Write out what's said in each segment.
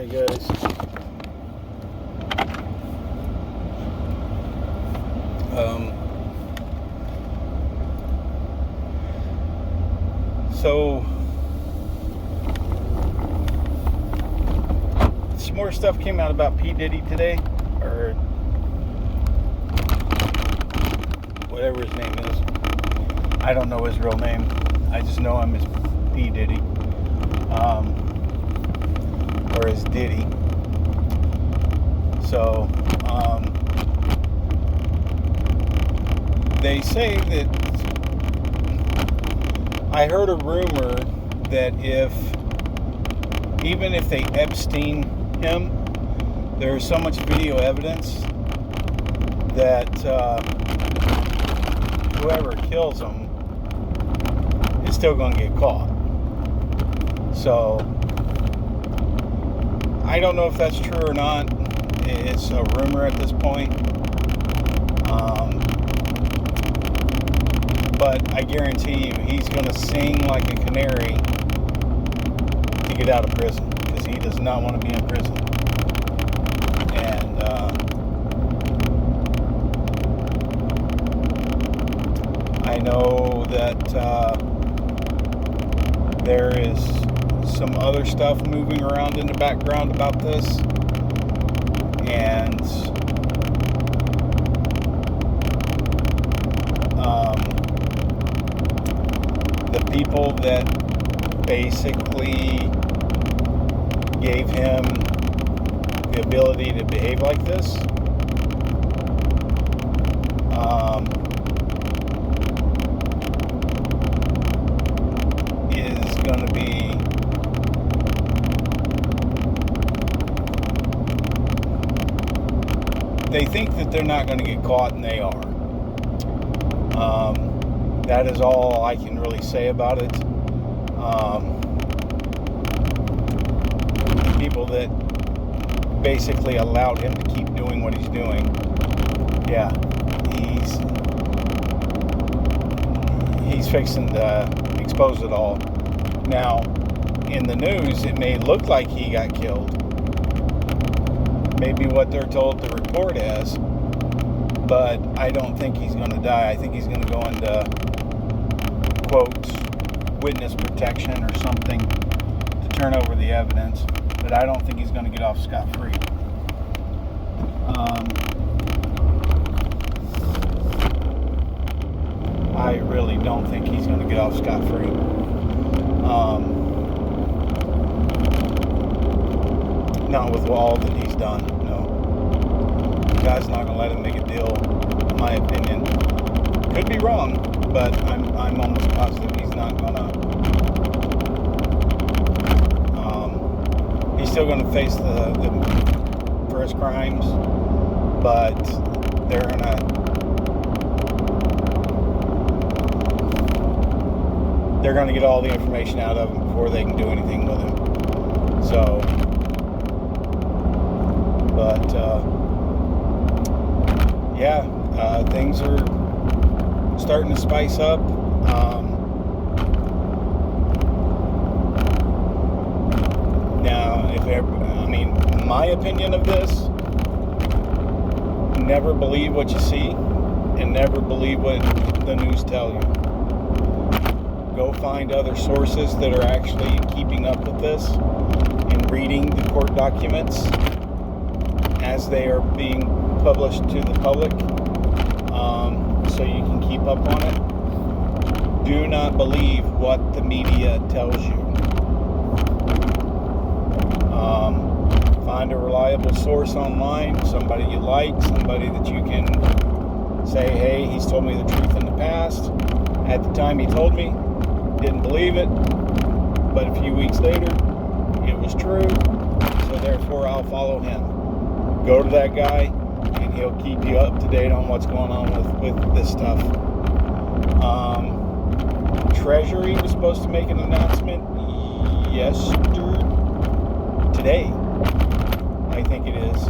Alright guys, so some more stuff came out about P. Diddy today, or whatever his name is. I don't know his real name. I just know him as P. Diddy, or as Diddy. So, they say that, I heard a rumor that even if they Epstein him, there's so much video evidence that whoever kills him is still going to get caught. So, I don't know if that's true or not. It's a rumor at this point. But I guarantee you, he's going to sing like a canary to get out of prison, because he does not want to be in prison. And I know that there is some other stuff moving around in the background about this, and the people that basically gave him the ability to behave like this is going to be they think that they're not going to get caught, and they are. That is all I can really say about it. People that basically allowed him to keep doing what he's doing, yeah, he's fixing to expose it all. Now, in the news, it may look like he got killed. Maybe what they're told to report as, but I don't think he's going to die. I think he's going to go into, quote, witness protection or something to turn over the evidence, but I don't think he's going to get off scot-free. I really don't think he's going to get off scot-free. Not with all that he's done, no. The guy's not going to let him make a deal, in my opinion. Could be wrong, but I'm almost positive he's not going to. He's still going to face the for his crimes, but they're going to get all the information out of him before they can do anything with him. So, but yeah, things are starting to spice up. Now, my opinion of this: never believe what you see, and never believe what the news tell you. Go find other sources that are actually keeping up with this and reading the court documents as they are being published to the public, so you can keep up on it. Do not believe what the media tells you. Find a reliable source online, somebody you like, somebody that you can say, hey, he's told me the truth in the past. At the time he told me, didn't believe it, but a few weeks later, it was true, so therefore I'll follow him. Go to that guy, and he'll keep you up to date on what's going on with this stuff. Treasury was supposed to make an announcement today, I think it is,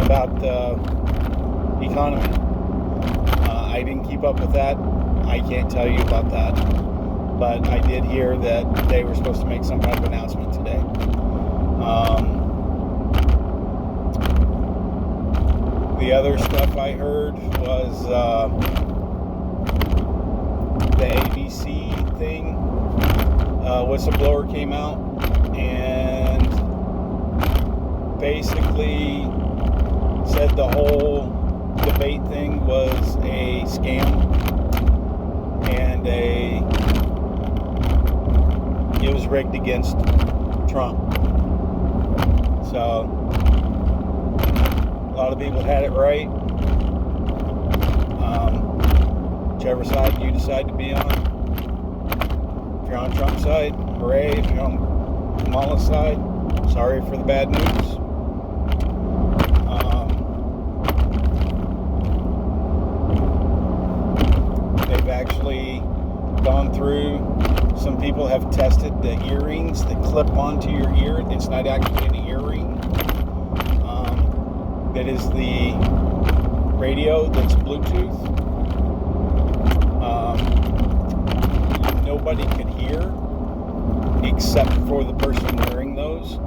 about the economy. I didn't keep up with that. I can't tell you about that. but I did hear that they were supposed to make some kind of announcement today. The other stuff I heard was the ABC thing. Whistleblower came out and basically said the whole debate thing was a scam and it was rigged against Trump. So a lot of people had it right. Whichever side you decide to be on. If you're on Trump's side, hooray. If you're on Kamala's side, sorry for the bad news. They've actually gone through, some people have tested the earrings that clip onto your ear. It's not actually an earring. That is the radio that's Bluetooth. Nobody could hear except for the person wearing those.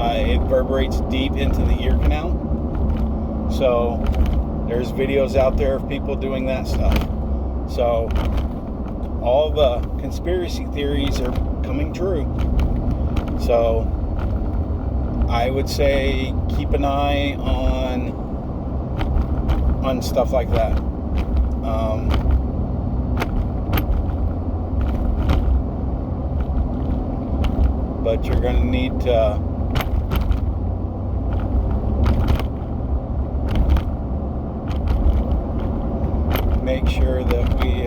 It reverberates deep into the ear canal. So there's videos out there of people doing that stuff. So all the conspiracy theories are coming true. So I would say keep an eye on stuff like that. But you're going to need to make sure that we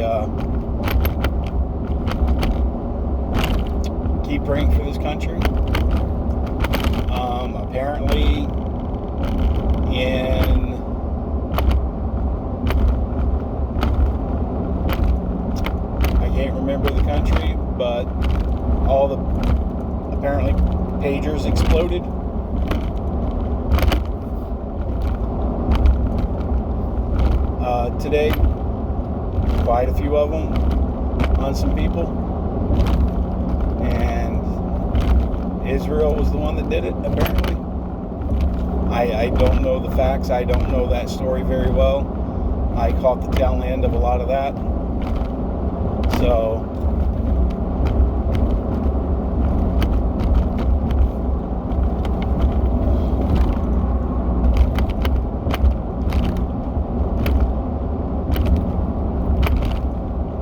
keep praying for this country. Apparently I can't remember the country, but apparently pagers exploded. Today, quite a few of them on some people, and Israel was the one that did it, apparently. I don't know the facts. I don't know that story very well. I caught the tail end of a lot of that. So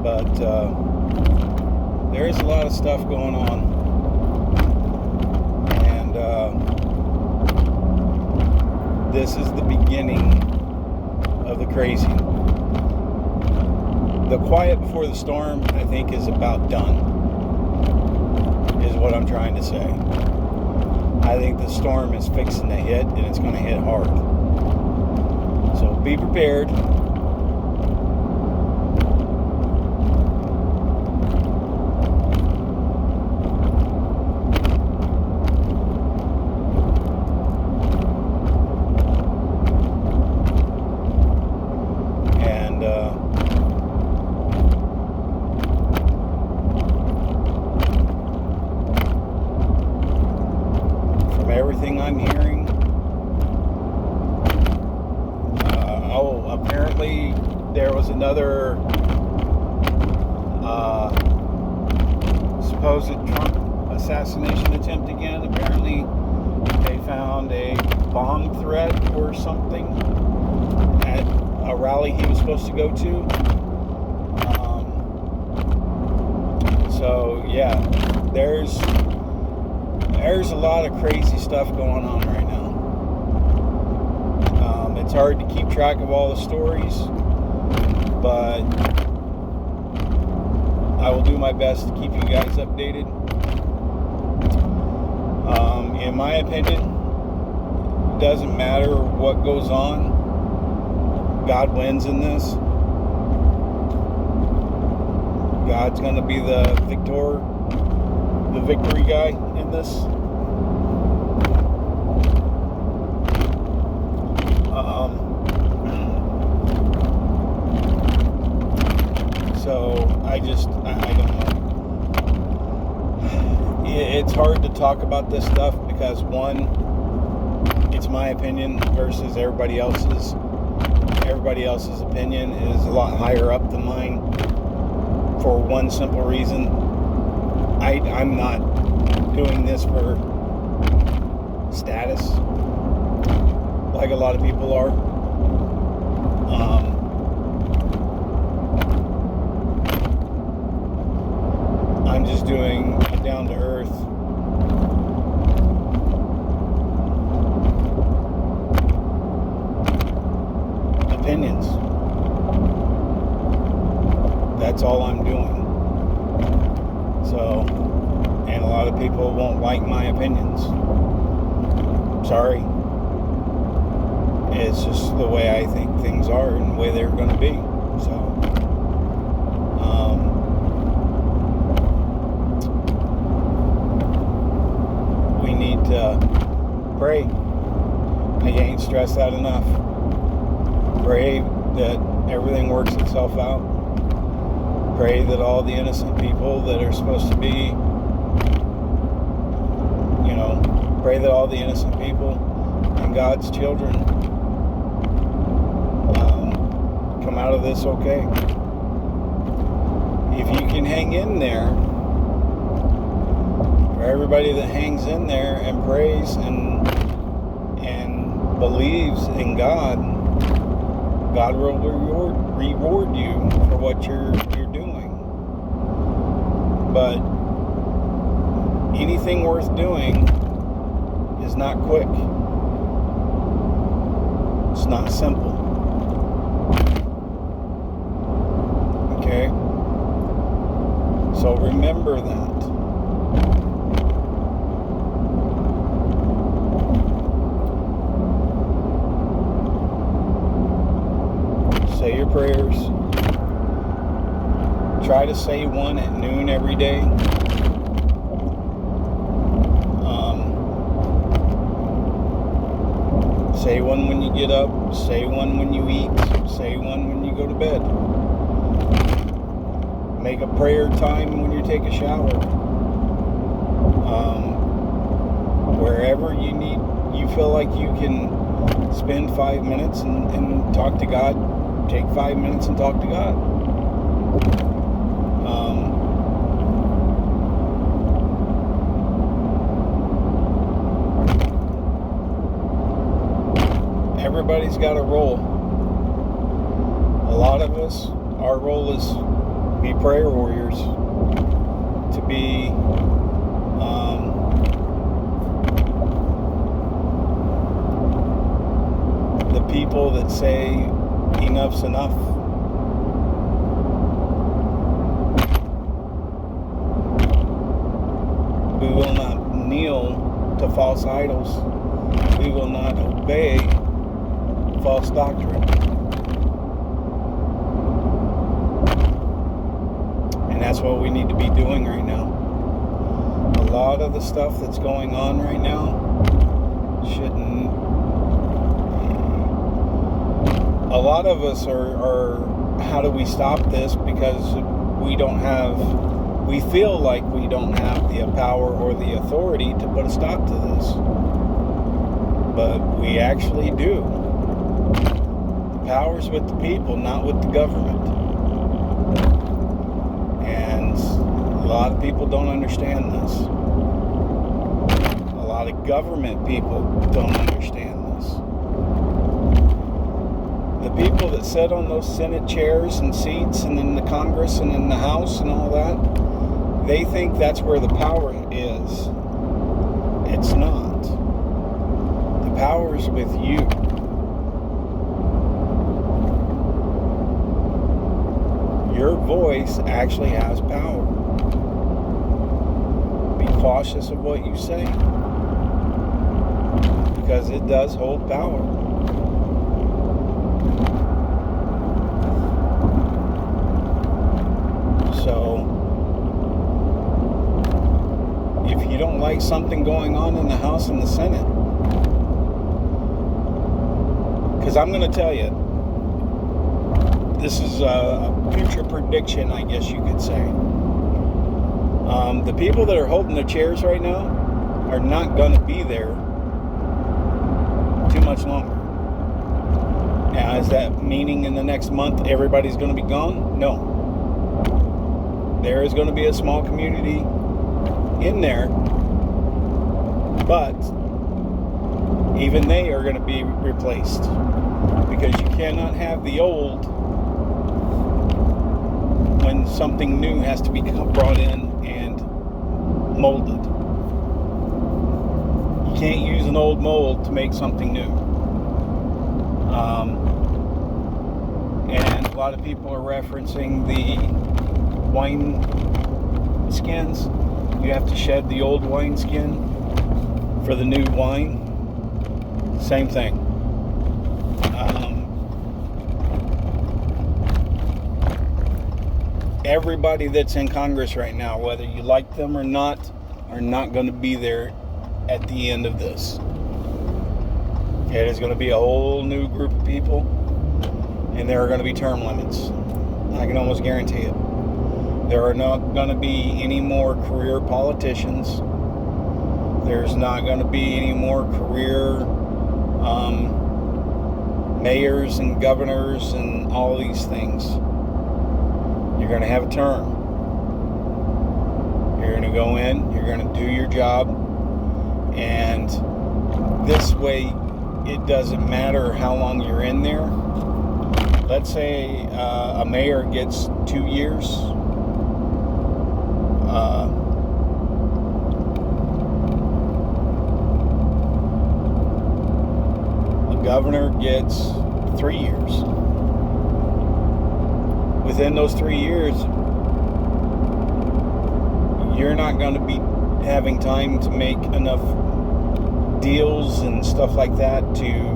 but there is a lot of stuff going on. This is the beginning of the crazy. The quiet before the storm, I think, is about done, is what I'm trying to say. I think the storm is fixing to hit, and it's going to hit hard. So be prepared. Everything I'm hearing, apparently there was another supposed Trump assassination attempt again. Apparently they found a bomb threat or something at a rally he was supposed to go to. So yeah, there's a lot of crazy stuff going on right now. It's hard to keep track of all the stories, but I will do my best to keep you guys updated. In my opinion, it doesn't matter what goes on. God wins in this. God's going to be the victory guy in this. So I don't know. it's hard to talk about this stuff because, one, it's my opinion versus everybody else's. Everybody else's opinion is a lot higher up than mine for one simple reason. I'm not doing this for status like a lot of people are. I'm just doing down to earth opinions. That's all I'm doing. So, and a lot of people won't like my opinions. Sorry. It's just the way I think things are and the way they're going to be. So, we need to pray. I can't stress that enough. Pray that everything works itself out. Pray that all the innocent people that are supposed to be, pray that all the innocent people and God's children come out of this okay. If you can hang in there, for everybody that hangs in there and prays and believes in God, God will reward you for what you're doing. But anything worth doing is not quick. It's not simple. Okay? So remember that. Say your prayers. Try to say one at noon every day. Say one when you get up. Say one when you eat. Say one when you go to bed. Make a prayer time when you take a shower. Wherever you feel like you can spend 5 minutes and talk to God, take 5 minutes and talk to God. Everybody's got a role. A lot of us, our role is be prayer warriors, to be the people that say enough's enough. We will not kneel to false idols. We will not obey false doctrine. And that's what we need to be doing right now. A lot of the stuff that's going on right now shouldn't. A lot of us are how do we stop this? Because we feel like we don't have the power or the authority to put a stop to this. But we actually do. The power's with the people, not with the government. And a lot of people don't understand this. A lot of government people don't understand this. The people that sit on those Senate chairs and seats and in the Congress and in the House and all that, they think that's where the power is. It's not. The power's with you. Your voice actually has power. Be cautious of what you say, because it does hold power. So, if you don't like something going on in the House and the Senate, because I'm going to tell you, this is a future prediction, I guess you could say. The people that are holding the chairs right now are not going to be there too much longer. Now, is that meaning in the next month everybody's going to be gone? No. There is going to be a small community in there, but even they are going to be replaced, because you cannot have the old when something new has to be brought in and molded. You can't use an old mold to make something new. And a lot of people are referencing the wine skins. You have to shed the old wine skin for the new wine. Same thing. Everybody that's in Congress right now, whether you like them or not, are not going to be there at the end of this. It is going to be a whole new group of people, and there are going to be term limits. I can almost guarantee it. There are not going to be any more career politicians. There's not going to be any more career mayors and governors and all these things. You're going to have a term. You're going to go in, you're going to do your job, and this way it doesn't matter how long you're in there. Let's say a mayor gets 2 years. A governor gets 3 years. Within those 3 years, you're not going to be having time to make enough deals and stuff like that to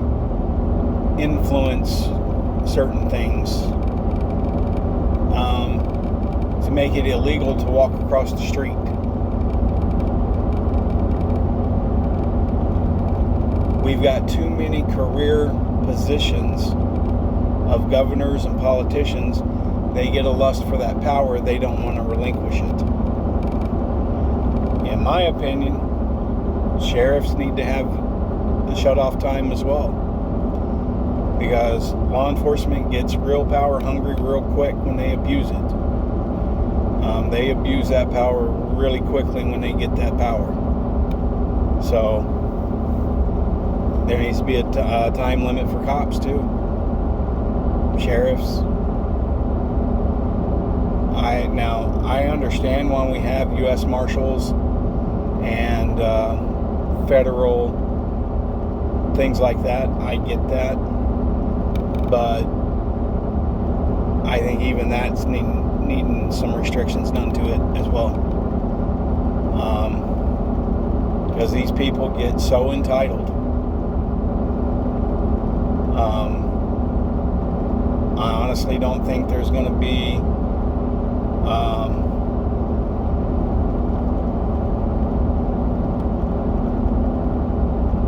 influence certain things, to make it illegal to walk across the street. We've got too many career positions of governors and politicians. They get a lust for that power. They don't want to relinquish it. In my opinion, sheriffs need to have the shut-off time as well, because law enforcement gets real power hungry real quick when they abuse it. They abuse that power really quickly when they get that power. So there needs to be a time limit for cops too. Sheriffs. I understand when we have U.S. Marshals and federal things like that. I get that. But I think even that's needing some restrictions done to it as well. Because these people get so entitled. I honestly don't think there's going to be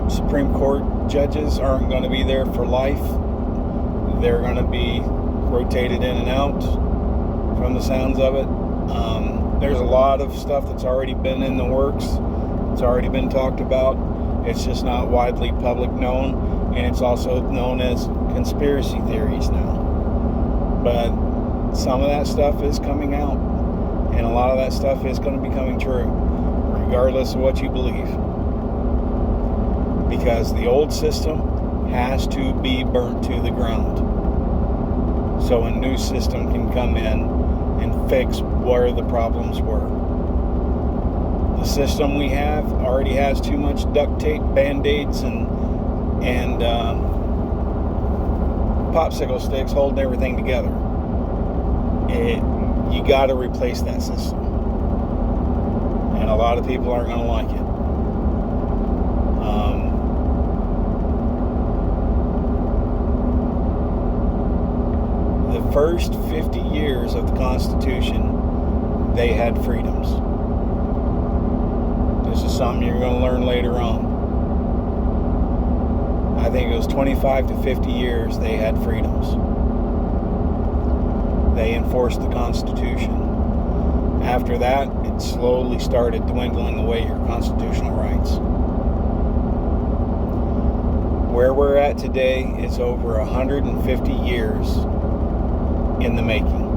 Supreme Court judges aren't going to be there for life. They're going to be rotated in and out from the sounds of it. There's a lot of stuff that's already been in the works. It's already been talked about. It's just not widely public known, and it's also known as conspiracy theories now. But some of that stuff is coming out, and a lot of that stuff is going to be coming true, regardless of what you believe. Because the old system has to be burnt to the ground, so a new system can come in and fix where the problems were. The system we have already has too much duct tape, band-aids, and popsicle sticks holding everything together. You got to replace that system, and a lot of people aren't going to like it. The first 50 years of the Constitution, they had freedoms. This is something you're going to learn later on. I think it was 25 to 50 years they had freedoms. They enforced the Constitution. After that, it slowly started dwindling away your constitutional rights. Where we're at today is over 150 years in the making.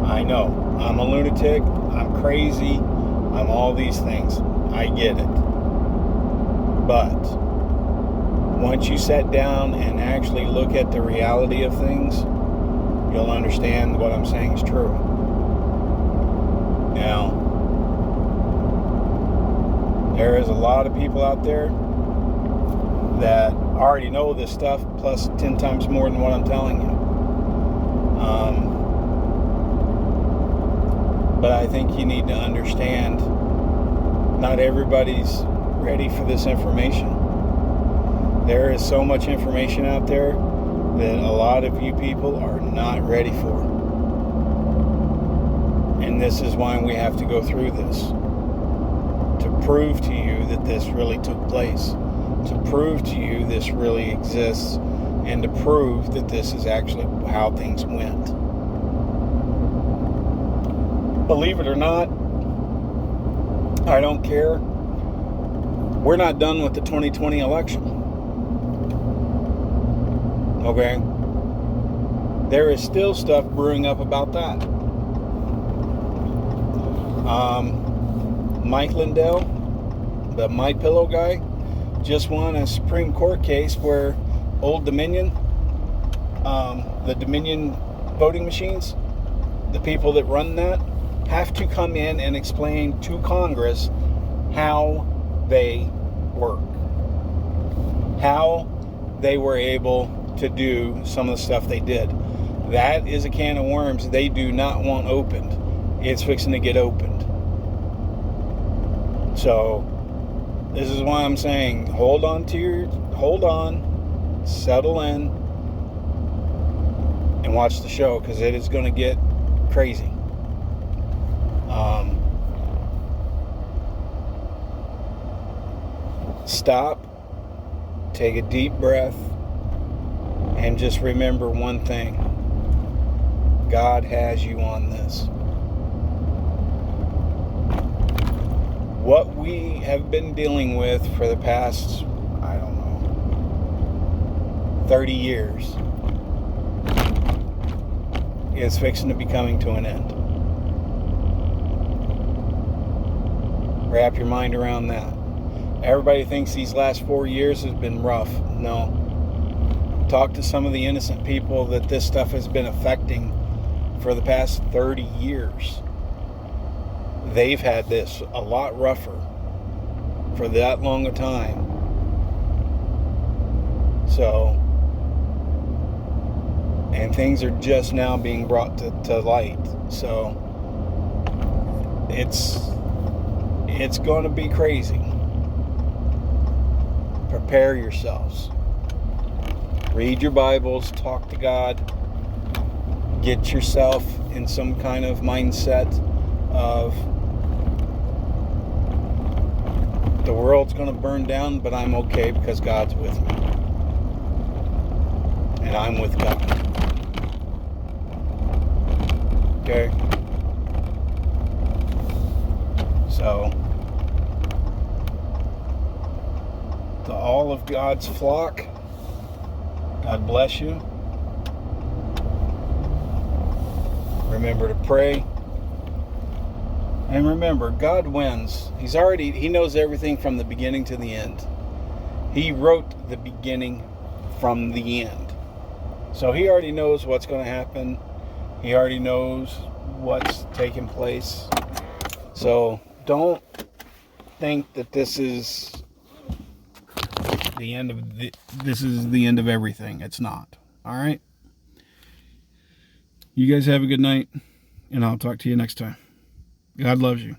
I know, I'm a lunatic, I'm crazy, I'm all these things. I get it. But once you sit down and actually look at the reality of things, you'll understand what I'm saying is true. Now, there is a lot of people out there that already know this stuff, plus 10 times more than what I'm telling you. But I think you need to understand, not everybody's ready for this information. There is so much information out there that a lot of you people are not ready for. And this is why we have to go through this. To prove to you that this really took place. To prove to you this really exists. And to prove that this is actually how things went. Believe it or not, I don't care. We're not done with the 2020 election. Okay? There is still stuff brewing up about that. Mike Lindell, the My Pillow guy, just won a Supreme Court case where Old Dominion, the Dominion voting machines, the people that run that, have to come in and explain to Congress how they work. How they were able to do some of the stuff they did. That is a can of worms they do not want opened. It's fixing to get opened. So, this is why I'm saying, hold on, settle in, and watch the show, because it is going to get crazy. Stop, take a deep breath, and just remember one thing. God has you on this. What we have been dealing with for the past, 30 years is fixing to be coming to an end. Wrap your mind around that. Everybody thinks these last 4 years has been rough. No. Talk to some of the innocent people that this stuff has been affecting for the past 30 years. They've had this a lot rougher for that long a time. So, and things are just now being brought to light. So, it's going to be crazy. Prepare yourselves. Read your Bibles, talk to God, get yourself in some kind of mindset of the world's going to burn down, but I'm okay because God's with me. And I'm with God. Okay? So, to all of God's flock, God bless you. Remember to pray. And remember, God wins. He knows everything from the beginning to the end. He wrote the beginning from the end. So he already knows what's going to happen. He already knows what's taking place. So don't think that this is the end of everything. It's not. All right? You guys have a good night, and I'll talk to you next time. God loves you.